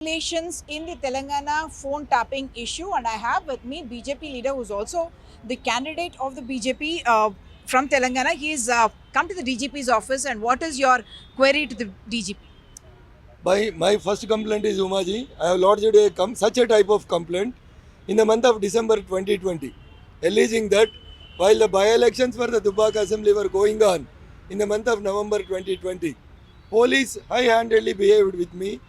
Relations in the Telangana phone tapping issue, and I have with me BJP leader who's also the candidate of the BJP from Telangana. He's come to the DGP's office, and what is your query to the DGP? My first complaint is Umaji. I have lodged such a type of complaint in the month of December 2020, alleging that while the by-elections for the Dubbak Assembly were going on in the month of November 2020, police high-handedly behaved with me,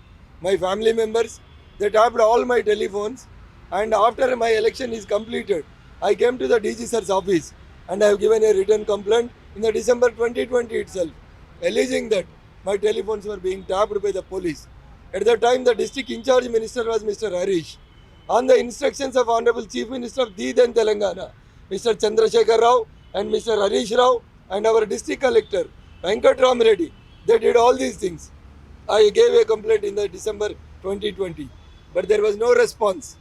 my family members. They tapped all my telephones, and after my election is completed, I came to the DG sir's office and I have given a written complaint in the December 2020 itself, alleging that my telephones were being tapped by the police. At the time, the district in charge minister was Mr. Harish. On the instructions of Honorable Chief Minister of the then Telangana, Mr. Chandrasekhar Rao and Mr. Harish Rao and our district collector, Venkat Reddy, they did all these things. I gave a complaint in the December 2020, but there was no response.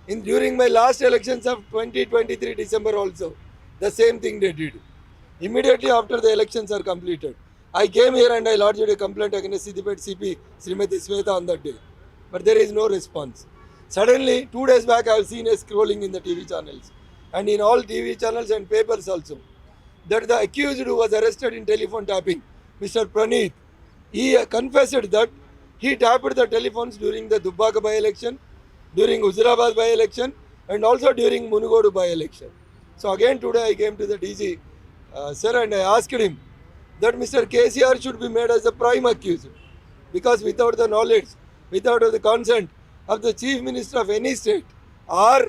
During my last elections of 2023 December also, the same thing they did. Immediately after the elections are completed, I came here and I lodged a complaint against Siddipet CP Srimati Sweta on that day. But there is no response. Suddenly, 2 days back, I have seen a scrolling in the TV channels and in all TV channels and papers also that the accused who was arrested in telephone tapping, Mr. Praneeth, he confessed that he tapped the telephones during the Dubbaka by-election, during Huzurabad by-election and also during Munugodu by-election. So again today I came to the DG sir and I asked him that Mr. KCR should be made as the prime accused, because without the knowledge, without the consent of the chief minister of any state or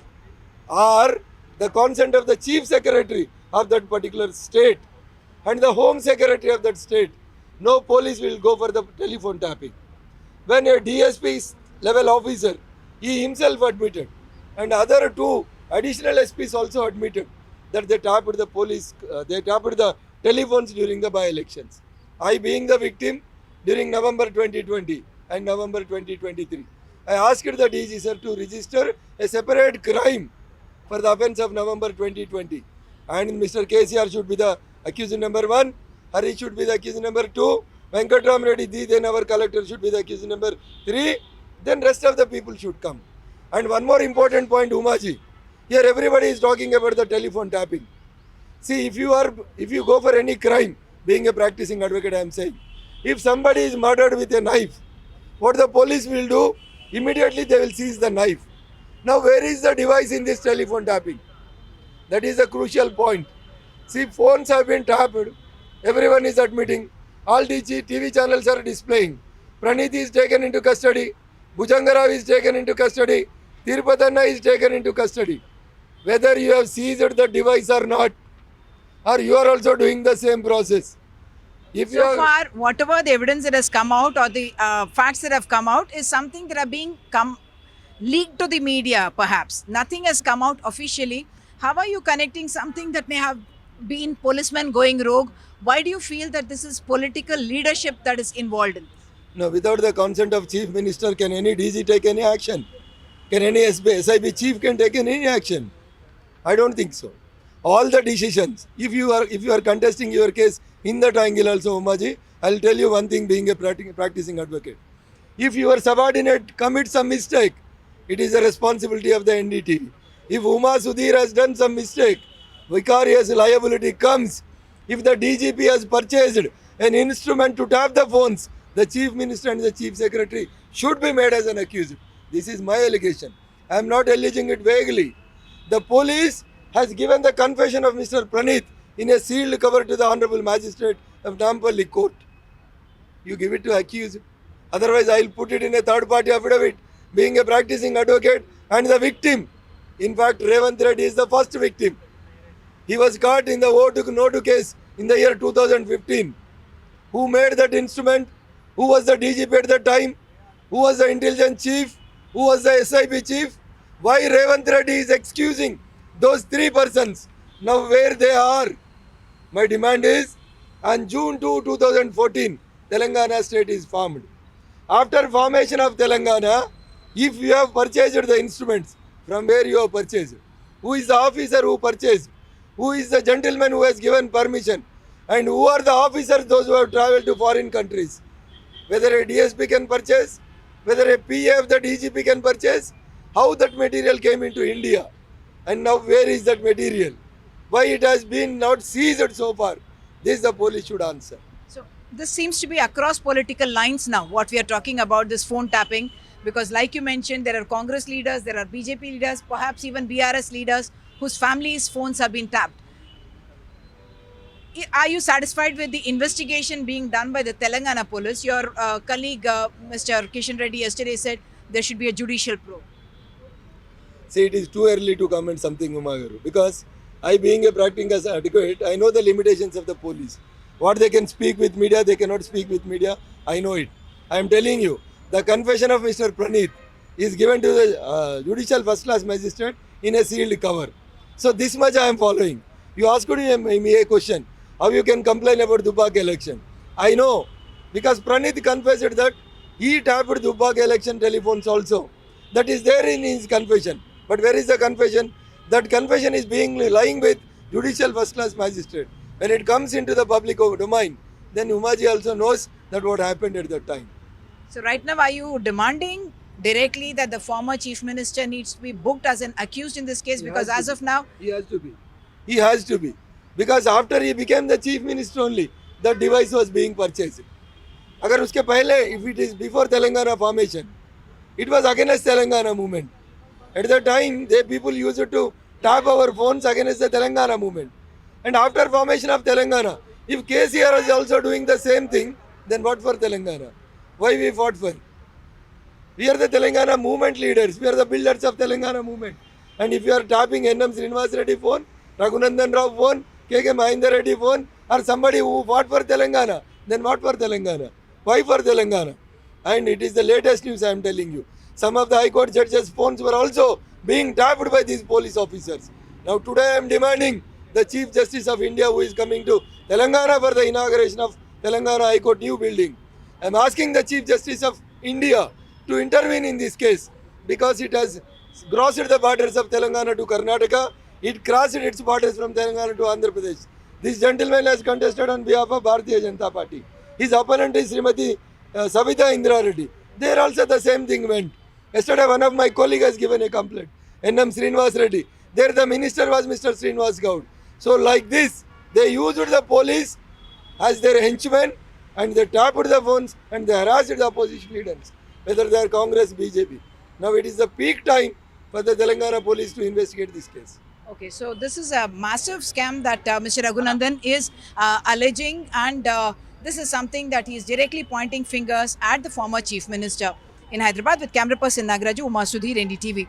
the consent of the chief secretary of that particular state and the home secretary of that state, no police will go for the telephone tapping. When a DSP level officer, he himself admitted, and other two additional SPs also admitted that they tapped the they tapped the telephones during the by-elections. I being the victim during November 2020 and November 2023, I asked the DG sir to register a separate crime for the offence of November 2020, and Mr. KCR should be the accused number 1, Hari should be the accused number 2, Venkat Reddy, then our collector should be the accused number 3, then rest of the people should come. And one more important point, Umaji, here everybody is talking about the telephone tapping. See, if you go for any crime, being a practicing advocate, I am saying, if somebody is murdered with a knife, what the police will do? Immediately they will seize the knife. Now, where is the device in this telephone tapping? That is a crucial point. See, phones have been tapped. Everyone is admitting. All TV channels are displaying. Praneeth is taken into custody. Bhujangarav is taken into custody. Tirupatanna is taken into custody. Whether you have seized the device or not, or you are also doing the same process. If you So far, whatever the evidence that has come out or the facts that have come out is something that are being leaked to the media, perhaps. Nothing has come out officially. How are you connecting something that may have been policemen going rogue? Why do you feel that this is political leadership that is involved in this? no, without the consent of chief minister, can any DG take any action? Can any SIB chief can take any action? I don't think so. All the decisions, if you are contesting your case in that angle also, Umaji, I'll tell you one thing, being a practicing advocate. If your subordinate commits some mistake, it is the responsibility of the NDTV. If Uma Sudhir has done some mistake, vicarious liability comes. If the DGP has purchased an instrument to tap the phones, the chief minister and the chief secretary should be made as an accused. This is my allegation. I am not alleging it vaguely. The police has given the confession of Mr. Praneeth in a sealed cover to the Honorable Magistrate of Nampalli Court. You give it to accused. Otherwise, I will put it in a third-party affidavit, being a practicing advocate and the victim. In fact, Raghunandan Rao is the first victim. He was caught in the no-to case in the year 2015. Who made that instrument? Who was the DGP at that time? Who was the intelligence chief? Who was the SIB chief? Why Raghunandan Rao is excusing those 3 persons? Now where they are? My demand is, on June 2, 2014, Telangana state is formed. After formation of Telangana, if you have purchased the instruments, from where you have purchased? Who is the officer who purchased? Who is the gentleman who has given permission? And who are the officers, those who have travelled to foreign countries? Whether a DSP can purchase, whether a PA of the DGP can purchase, how that material came into India, and now where is that material? Why it has been not seized so far? This the police should answer. So this seems to be across political lines now. What we are talking about, this phone tapping, because like you mentioned, there are Congress leaders, there are BJP leaders, perhaps even BRS leaders whose families' phones have been tapped. Are you satisfied with the investigation being done by the Telangana police? Your colleague, Mr. Kishan Reddy, yesterday said there should be a judicial probe. See, it is too early to comment something, Umagaru, because I, being a practicing as advocate, I know the limitations of the police. What they can speak with media, they cannot speak with media. I know it. I am telling you, the confession of Mr. Praneeth is given to the judicial first-class magistrate in a sealed cover. So this much I am following. You asked me a question, how you can complain about Dubak election. I know, because Praneeth confessed that he tapped Dubak election telephones also. That is there in his confession. But where is the confession? That confession is being lying with judicial first-class magistrate. When it comes into the public domain, then Umaji also knows that what happened at that time. So right now, are you demanding directly that the former chief minister needs to be booked as an accused in this case? He Because has as to of now, He has to be. He has to be. Because after he became the chief minister only, that device was being purchased. Agar uske pehle, if it is before Telangana formation, it was against Telangana movement. At that time, the people used to tap our phones against the Telangana movement. And after formation of Telangana, if KCR is also doing the same thing, then what for Telangana? Why we fought for? We are the Telangana movement leaders. We are the builders of Telangana movement. And if you are tapping NM Srinivas Reddy phone, Raghunandan Rao phone, KK Mahinda Reddy phone, or somebody who fought for Telangana, then what for Telangana? Why for Telangana? And it is the latest news I am telling you. Some of the High Court judges' phones were also being tapped by these police officers. Now today I am demanding the Chief Justice of India, who is coming to Telangana for the inauguration of Telangana High Court new building. I am asking the Chief Justice of India to intervene in this case, because it has crossed the borders of Telangana to Karnataka. It crossed its borders from Telangana to Andhra Pradesh. This gentleman has contested on behalf of Bharatiya Janata Party. His opponent is Srimati Savitha Indra Reddy. There also the same thing went. Yesterday one of my colleagues has given a complaint. NM Srinivas Reddy. There the minister was Mr. Srinivas Gaud. So like this, they used the police as their henchmen, and they tapped the phones and they harassed the opposition leaders, whether they are Congress, BJP. Now it is the peak time for the Telangana police to investigate this case. okay, so this is a massive scam that Mr. Raghunandan is alleging, and this is something that he is directly pointing fingers at the former chief minister. In Hyderabad, with camera person Nagaraju, Uma Sudhir, NDTV.